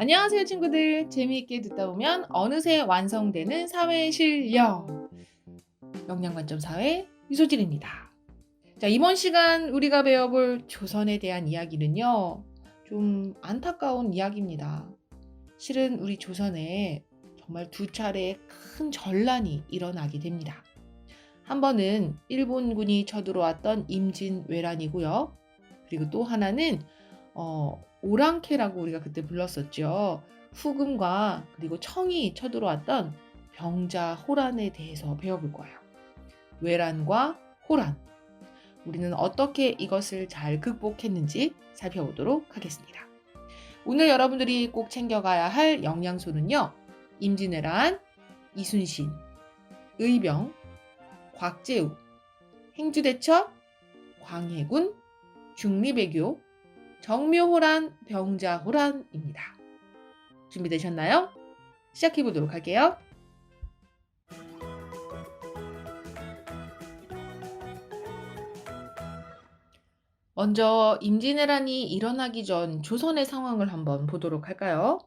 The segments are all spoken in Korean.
안녕하세요, 친구들. 재미있게 듣다 보면 어느새 완성되는 사회 실력. 역량관점 사회 유소진입니다. 자, 이번 시간 우리가 배워볼 조선에 대한 이야기는요, 좀 안타까운 이야기입니다. 실은 우리 조선에 정말 두 차례 큰 전란이 일어나게 됩니다. 한 번은 일본군이 쳐들어왔던 임진왜란이고요. 그리고 또 하나는 오랑캐라고 우리가 그때 불렀었죠. 후금과 그리고 청이 쳐들어왔던 병자호란에 대해서 배워볼 거예요. 외란과 호란. 우리는 어떻게 이것을 잘 극복했는지 살펴보도록 하겠습니다. 오늘 여러분들이 꼭 챙겨가야 할 영양소는요. 임진왜란, 이순신, 의병, 곽재우, 행주대첩, 광해군, 중리배교, 정묘호란, 병자호란입니다. 준비되셨나요? 시작해 보도록 할게요. 먼저 임진왜란이 일어나기 전 조선의 상황을 한번 보도록 할까요?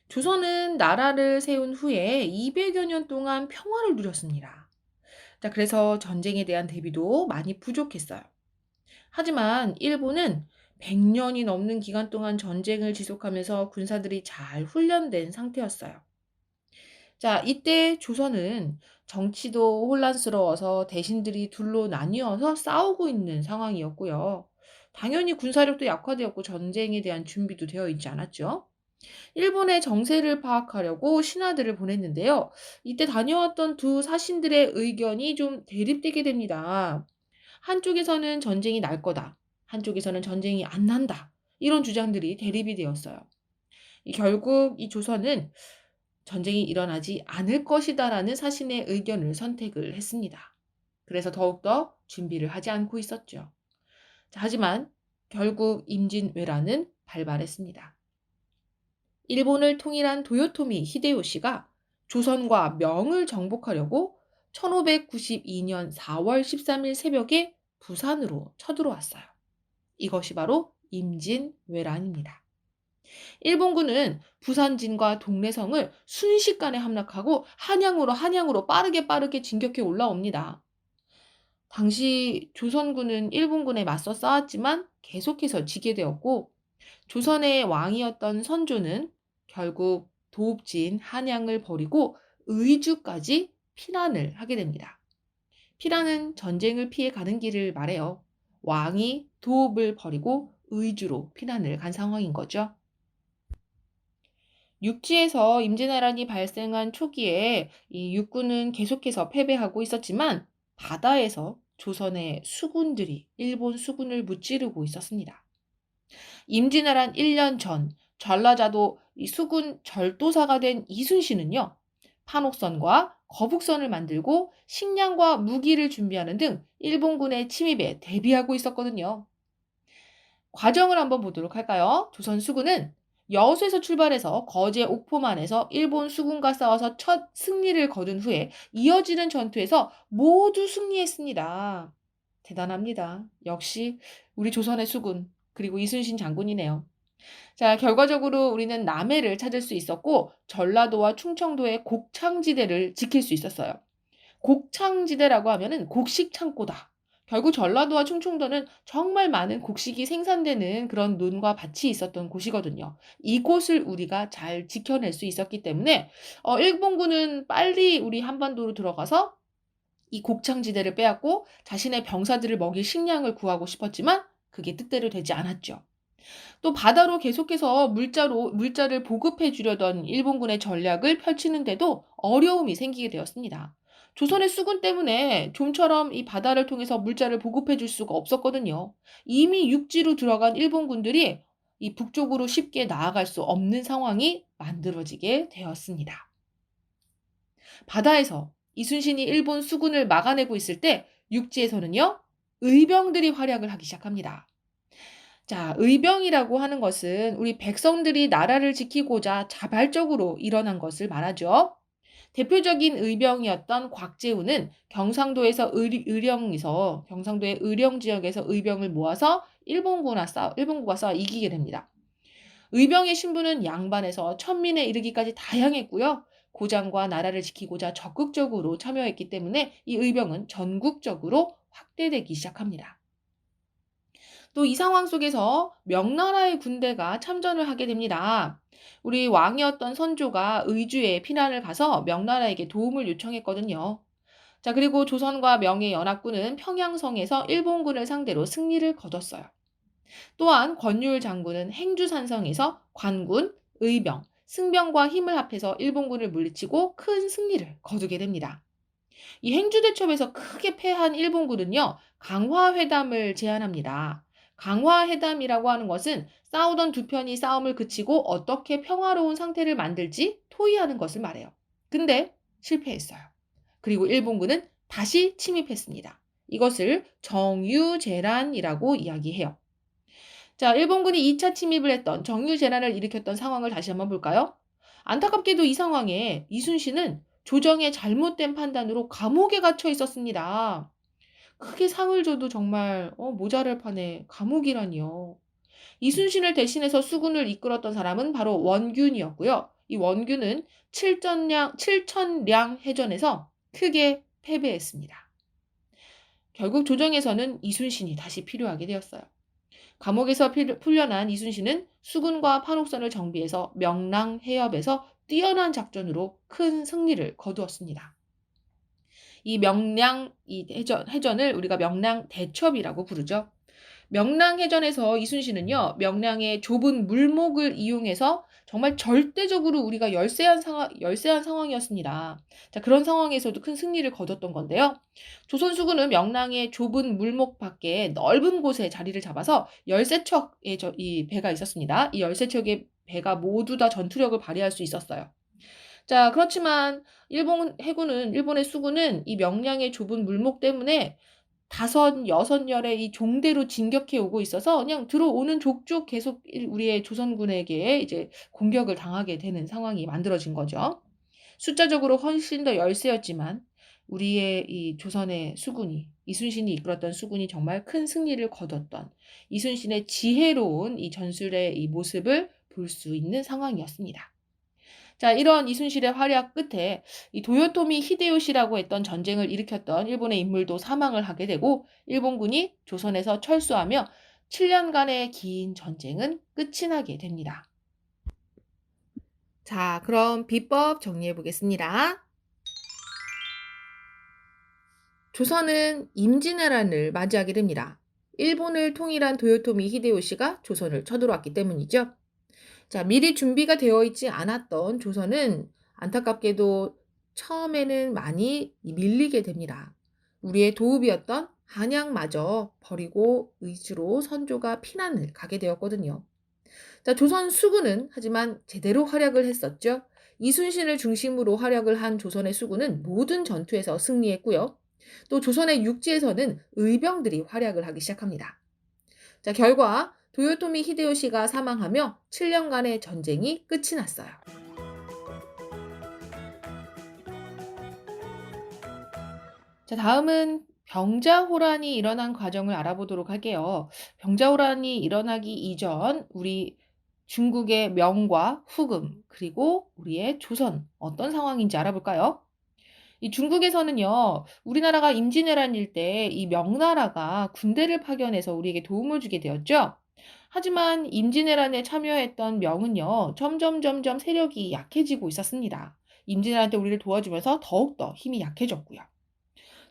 조선은 나라를 세운 후에 200여 년 동안 평화를 누렸습니다. 자, 그래서 전쟁에 대한 대비도 많이 부족했어요. 하지만 일본은 100년이 넘는 기간 동안 전쟁을 지속하면서 군사들이 잘 훈련된 상태였어요. 자, 이때 조선은 정치도 혼란스러워서 대신들이 둘로 나뉘어서 싸우고 있는 상황이었고요. 당연히 군사력도 약화되었고 전쟁에 대한 준비도 되어 있지 않았죠. 일본의 정세를 파악하려고 신하들을 보냈는데요. 이때 다녀왔던 두 사신들의 의견이 좀 대립되게 됩니다. 한쪽에서는 전쟁이 날 거다. 한쪽에서는 전쟁이 안 난다. 이런 주장들이 대립이 되었어요. 결국 이 조선은 전쟁이 일어나지 않을 것이다라는 사신의 의견을 선택을 했습니다. 그래서 더욱더 준비를 하지 않고 있었죠. 자, 하지만 결국 임진왜란은 발발했습니다. 일본을 통일한 도요토미 히데요시가 조선과 명을 정복하려고 1592년 4월 13일 새벽에 부산으로 쳐들어왔어요. 이것이 바로 임진왜란입니다. 일본군은 부산진과 동래성을 순식간에 함락하고 한양으로 빠르게 진격해 올라옵니다. 당시 조선군은 일본군에 맞서 싸웠지만 계속해서 지게 되었고 조선의 왕이었던 선조는 결국 도읍진 한양을 버리고 의주까지 피난을 하게 됩니다. 피난은 전쟁을 피해 가는 길을 말해요. 왕이 도읍을 버리고 의주로 피난을 간 상황인 거죠. 육지에서 임진왜란이 발생한 초기에 이 육군은 계속해서 패배하고 있었지만 바다에서 조선의 수군들이 일본 수군을 무찌르고 있었습니다. 임진왜란 1년 전 전라자도 이 수군 절도사가 된 이순신은요. 판옥선과 거북선을 만들고 식량과 무기를 준비하는 등 일본군의 침입에 대비하고 있었거든요. 과정을 한번 보도록 할까요? 조선 수군은 여수에서 출발해서 거제 옥포만에서 일본 수군과 싸워서 첫 승리를 거둔 후에 이어지는 전투에서 모두 승리했습니다. 대단합니다. 역시 우리 조선의 수군 그리고 이순신 장군이네요. 자, 결과적으로 우리는 남해를 찾을 수 있었고 전라도와 충청도의 곡창지대를 지킬 수 있었어요. 곡창지대라고 하면은 곡식 창고다. 결국 전라도와 충청도는 정말 많은 곡식이 생산되는 그런 논과 밭이 있었던 곳이거든요. 이곳을 우리가 잘 지켜낼 수 있었기 때문에 일본군은 빨리 우리 한반도로 들어가서 이 곡창지대를 빼앗고 자신의 병사들을 먹일 식량을 구하고 싶었지만 그게 뜻대로 되지 않았죠. 또 바다로 계속해서 물자를 보급해 주려던 일본군의 전략을 펼치는데도 어려움이 생기게 되었습니다. 조선의 수군 때문에 좀처럼 이 바다를 통해서 물자를 보급해 줄 수가 없었거든요. 이미 육지로 들어간 일본군들이 이 북쪽으로 쉽게 나아갈 수 없는 상황이 만들어지게 되었습니다. 바다에서 이순신이 일본 수군을 막아내고 있을 때 육지에서는요, 의병들이 활약을 하기 시작합니다. 자, 의병이라고 하는 것은 우리 백성들이 나라를 지키고자 자발적으로 일어난 것을 말하죠. 대표적인 의병이었던 곽재우는 경상도의 의령 지역에서 의병을 모아서 일본군과 싸워 이기게 됩니다. 의병의 신분은 양반에서 천민에 이르기까지 다양했고요. 고장과 나라를 지키고자 적극적으로 참여했기 때문에 이 의병은 전국적으로 확대되기 시작합니다. 또 이 상황 속에서 명나라의 군대가 참전을 하게 됩니다. 우리 왕이었던 선조가 의주에 피난을 가서 명나라에게 도움을 요청했거든요. 자, 그리고 조선과 명의 연합군은 평양성에서 일본군을 상대로 승리를 거뒀어요. 또한 권율 장군은 행주산성에서 관군, 의병, 승병과 힘을 합해서 일본군을 물리치고 큰 승리를 거두게 됩니다. 이 행주대첩에서 크게 패한 일본군은요, 강화회담을 제안합니다. 강화회담이라고 하는 것은 싸우던 두 편이 싸움을 그치고 어떻게 평화로운 상태를 만들지 토의하는 것을 말해요. 근데 실패했어요. 그리고 일본군은 다시 침입했습니다. 이것을 정유재란이라고 이야기해요. 자, 일본군이 2차 침입을 했던 정유재난을 일으켰던 상황을 다시 한번 볼까요? 안타깝게도 이 상황에 이순신은 조정의 잘못된 판단으로 감옥에 갇혀 있었습니다. 크게 상을 줘도 정말 모자랄 판에 감옥이라니요. 이순신을 대신해서 수군을 이끌었던 사람은 바로 원균이었고요. 이 원균은 칠천량 해전에서 크게 패배했습니다. 결국 조정에서는 이순신이 다시 필요하게 되었어요. 감옥에서 풀려난 이순신은 수군과 판옥선을 정비해서 명랑 해협에서 뛰어난 작전으로 큰 승리를 거두었습니다. 이 명량 해전을 우리가 명량 대첩이라고 부르죠. 명량해전에서 이순신은요, 명량의 좁은 물목을 이용해서 정말 절대적으로 우리가 열세한 상황이었습니다. 자, 그런 상황에서도 큰 승리를 거뒀던 건데요. 조선수군은 명량의 좁은 물목 밖에 넓은 곳에 자리를 잡아서 13척의 이 배가 있었습니다. 이 13척의 배가 모두 다 전투력을 발휘할 수 있었어요. 자, 그렇지만 일본의 수군은 이 명량의 좁은 물목 때문에 다섯, 여섯 열의 이 종대로 진격해 오고 있어서 그냥 들어오는 족족 계속 우리의 조선군에게 이제 공격을 당하게 되는 상황이 만들어진 거죠. 숫자적으로 훨씬 더 열세였지만 우리의 이 조선의 수군이 이순신이 이끌었던 수군이 정말 큰 승리를 거뒀던 이순신의 지혜로운 이 전술의 이 모습을 볼 수 있는 상황이었습니다. 자, 이런 이순신의 활약 끝에 이 도요토미 히데요시라고 했던 전쟁을 일으켰던 일본의 인물도 사망을 하게 되고 일본군이 조선에서 철수하며 7년간의 긴 전쟁은 끝이 나게 됩니다. 자, 그럼 비법 정리해 보겠습니다. 조선은 임진왜란을 맞이하게 됩니다. 일본을 통일한 도요토미 히데요시가 조선을 쳐들어왔기 때문이죠. 자, 미리 준비가 되어 있지 않았던 조선은 안타깝게도 처음에는 많이 밀리게 됩니다. 우리의 도읍이었던 한양마저 버리고 의주로 선조가 피난을 가게 되었거든요. 자, 조선 수군은 하지만 제대로 활약을 했었죠. 이순신을 중심으로 활약을 한 조선의 수군은 모든 전투에서 승리했고요. 또 조선의 육지에서는 의병들이 활약을 하기 시작합니다. 자, 결과 도요토미 히데요시가 사망하며 7년간의 전쟁이 끝이 났어요. 자, 다음은 병자호란이 일어난 과정을 알아보도록 할게요. 병자호란이 일어나기 이전 우리 중국의 명과 후금 그리고 우리의 조선 어떤 상황인지 알아볼까요? 이 중국에서는요, 우리나라가 임진왜란일 때 이 명나라가 군대를 파견해서 우리에게 도움을 주게 되었죠. 하지만 임진왜란에 참여했던 명은요, 점점 세력이 약해지고 있었습니다. 임진왜란 때 우리를 도와주면서 더욱더 힘이 약해졌고요.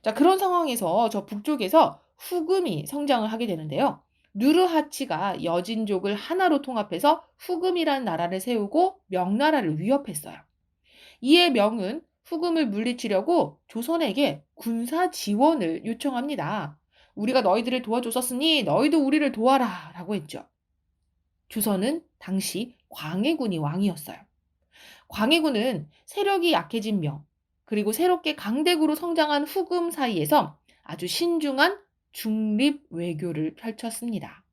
자, 그런 상황에서 저 북쪽에서 후금이 성장을 하게 되는데요. 누르하치가 여진족을 하나로 통합해서 후금이란 나라를 세우고 명나라를 위협했어요. 이에 명은 후금을 물리치려고 조선에게 군사 지원을 요청합니다. 우리가 너희들을 도와줬었으니 너희도 우리를 도와라 라고 했죠. 조선은 당시 광해군이 왕이었어요. 광해군은 세력이 약해진 명, 그리고 새롭게 강대국으로 성장한 후금 사이에서 아주 신중한 중립 외교를 펼쳤습니다.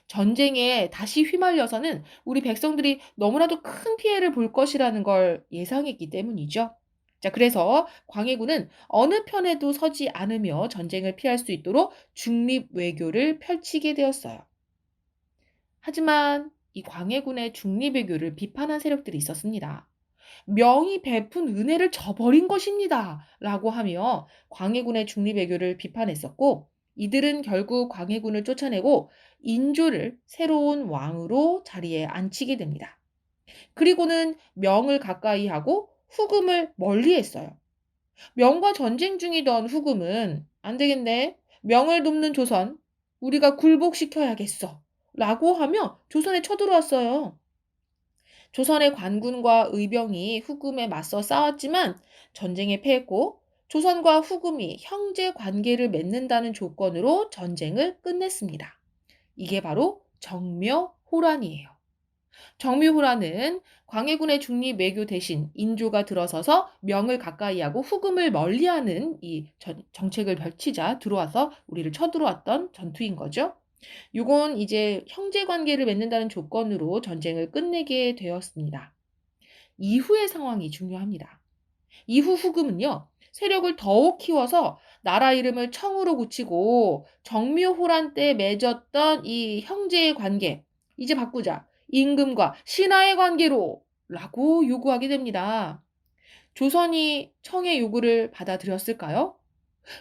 전쟁에 다시 휘말려서는 우리 백성들이 너무나도 큰 피해를 볼 것이라는 걸 예상했기 때문이죠. 자, 그래서 광해군은 어느 편에도 서지 않으며 전쟁을 피할 수 있도록 중립 외교를 펼치게 되었어요. 하지만 이 광해군의 중리배교를 비판한 세력들이 있었습니다. 명이 베푼 은혜를 저버린 것입니다. 라고 하며 광해군의 중리배교를 비판했었고, 이들은 결국 광해군을 쫓아내고 인조를 새로운 왕으로 자리에 앉히게 됩니다. 그리고는 명을 가까이 하고 후금을 멀리 했어요. 명과 전쟁 중이던 후금은 안 되겠네. 명을 돕는 조선, 우리가 굴복시켜야겠어. 라고 하며 조선에 쳐들어왔어요. 조선의 관군과 의병이 후금에 맞서 싸웠지만 전쟁에 패했고 조선과 후금이 형제 관계를 맺는다는 조건으로 전쟁을 끝냈습니다. 이게 바로 정묘호란이에요. 정묘호란은 광해군의 중립외교 대신 인조가 들어서서 명을 가까이하고 후금을 멀리하는 이 정책을 펼치자 들어와서 우리를 쳐들어왔던 전투인 거죠. 이건 이제 형제 관계를 맺는다는 조건으로 전쟁을 끝내게 되었습니다. 이후의 상황이 중요합니다. 이후 후금은요, 세력을 더욱 키워서 나라 이름을 청으로 굳히고 정묘호란 때 맺었던 이 형제의 관계, 이제 바꾸자. 임금과 신하의 관계로 라고 요구하게 됩니다. 조선이 청의 요구를 받아들였을까요?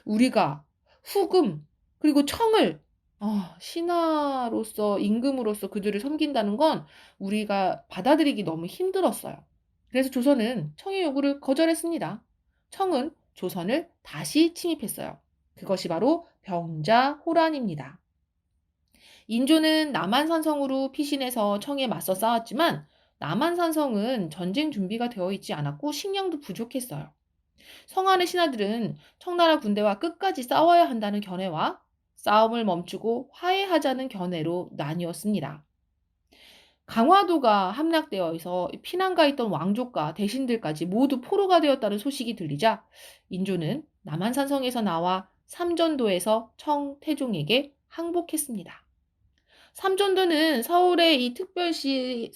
우리가 후금 그리고 청을 신하로서 임금으로서 그들을 섬긴다는 건 우리가 받아들이기 너무 힘들었어요. 그래서 조선은 청의 요구를 거절했습니다. 청은 조선을 다시 침입했어요. 그것이 바로 병자호란입니다. 인조는 남한산성으로 피신해서 청에 맞서 싸웠지만 남한산성은 전쟁 준비가 되어 있지 않았고 식량도 부족했어요. 성안의 신하들은 청나라 군대와 끝까지 싸워야 한다는 견해와 싸움을 멈추고 화해하자는 견해로 나뉘었습니다. 강화도가 함락되어 있어 피난가 있던 왕족과 대신들까지 모두 포로가 되었다는 소식이 들리자 인조는 남한산성에서 나와 삼전도에서 청태종에게 항복했습니다. 삼전도는 서울특별시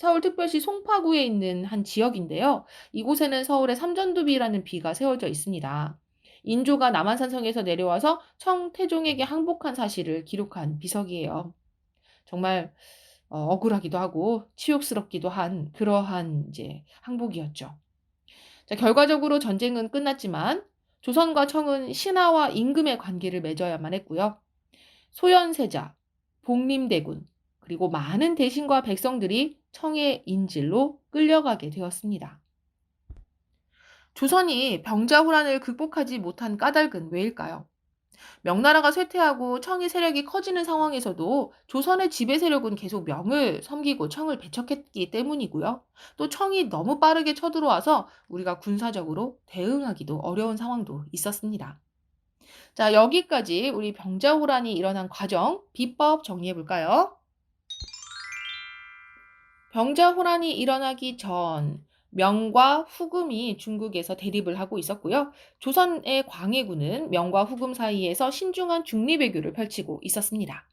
송파구에 있는 한 지역인데요. 이곳에는 서울의 삼전도비라는 비가 세워져 있습니다. 인조가 남한산성에서 내려와서 청태종에게 항복한 사실을 기록한 비석이에요. 정말 억울하기도 하고 치욕스럽기도 한 그러한 이제 항복이었죠. 자, 결과적으로 전쟁은 끝났지만 조선과 청은 신하와 임금의 관계를 맺어야만 했고요. 소현세자, 복림대군, 그리고 많은 대신과 백성들이 청의 인질로 끌려가게 되었습니다. 조선이 병자호란을 극복하지 못한 까닭은 왜일까요? 명나라가 쇠퇴하고 청의 세력이 커지는 상황에서도 조선의 지배 세력은 계속 명을 섬기고 청을 배척했기 때문이고요. 또 청이 너무 빠르게 쳐들어와서 우리가 군사적으로 대응하기도 어려운 상황도 있었습니다. 자, 여기까지 우리 병자호란이 일어난 과정, 비법 정리해 볼까요? 병자호란이 일어나기 전 명과 후금이 중국에서 대립을 하고 있었고요. 조선의 광해군은 명과 후금 사이에서 신중한 중립외교를 펼치고 있었습니다.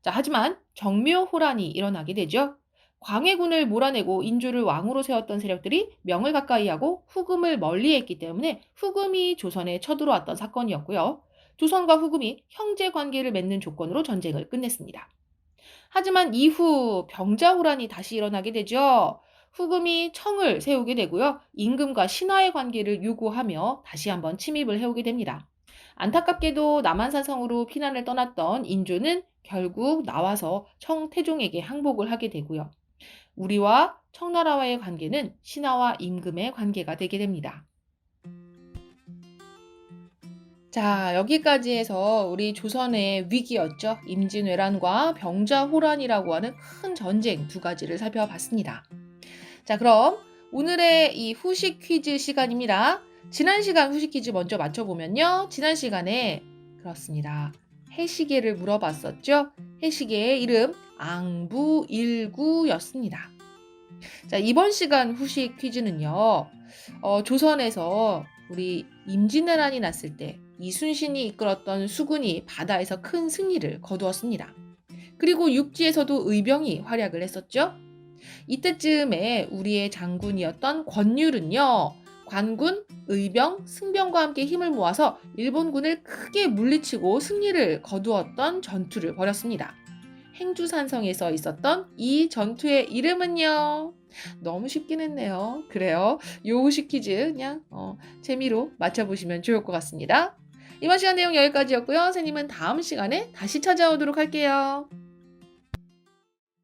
자, 하지만 정묘호란이 일어나게 되죠. 광해군을 몰아내고 인조를 왕으로 세웠던 세력들이 명을 가까이 하고 후금을 멀리했기 때문에 후금이 조선에 쳐들어왔던 사건이었고요. 조선과 후금이 형제 관계를 맺는 조건으로 전쟁을 끝냈습니다. 하지만 이후 병자호란이 다시 일어나게 되죠. 후금이 청을 세우게 되고요. 임금과 신하의 관계를 요구하며 다시 한번 침입을 해오게 됩니다. 안타깝게도 남한산성으로 피난을 떠났던 인조는 결국 나와서 청태종에게 항복을 하게 되고요. 우리와 청나라와의 관계는 신하와 임금의 관계가 되게 됩니다. 자, 여기까지 해서 우리 조선의 위기였죠. 임진왜란과 병자호란이라고 하는 큰 전쟁 두 가지를 살펴봤습니다. 자, 그럼 오늘의 이 후식 퀴즈 시간입니다. 지난 시간 후식 퀴즈 먼저 맞춰보면요. 지난 시간에 그렇습니다. 해시계를 물어봤었죠. 해시계의 이름 앙부일구였습니다. 자, 이번 시간 후식 퀴즈는요. 조선에서 우리 임진왜란이 났을 때 이순신이 이끌었던 수군이 바다에서 큰 승리를 거두었습니다. 그리고 육지에서도 의병이 활약을 했었죠. 이때쯤에 우리의 장군이었던 권율은요. 관군, 의병, 승병과 함께 힘을 모아서 일본군을 크게 물리치고 승리를 거두었던 전투를 벌였습니다. 행주산성에서 있었던 이 전투의 이름은요. 너무 쉽긴 했네요. 그래요. 요식 퀴즈 그냥 재미로 맞춰보시면 좋을 것 같습니다. 이번 시간 내용 여기까지였고요. 선생님은 다음 시간에 다시 찾아오도록 할게요.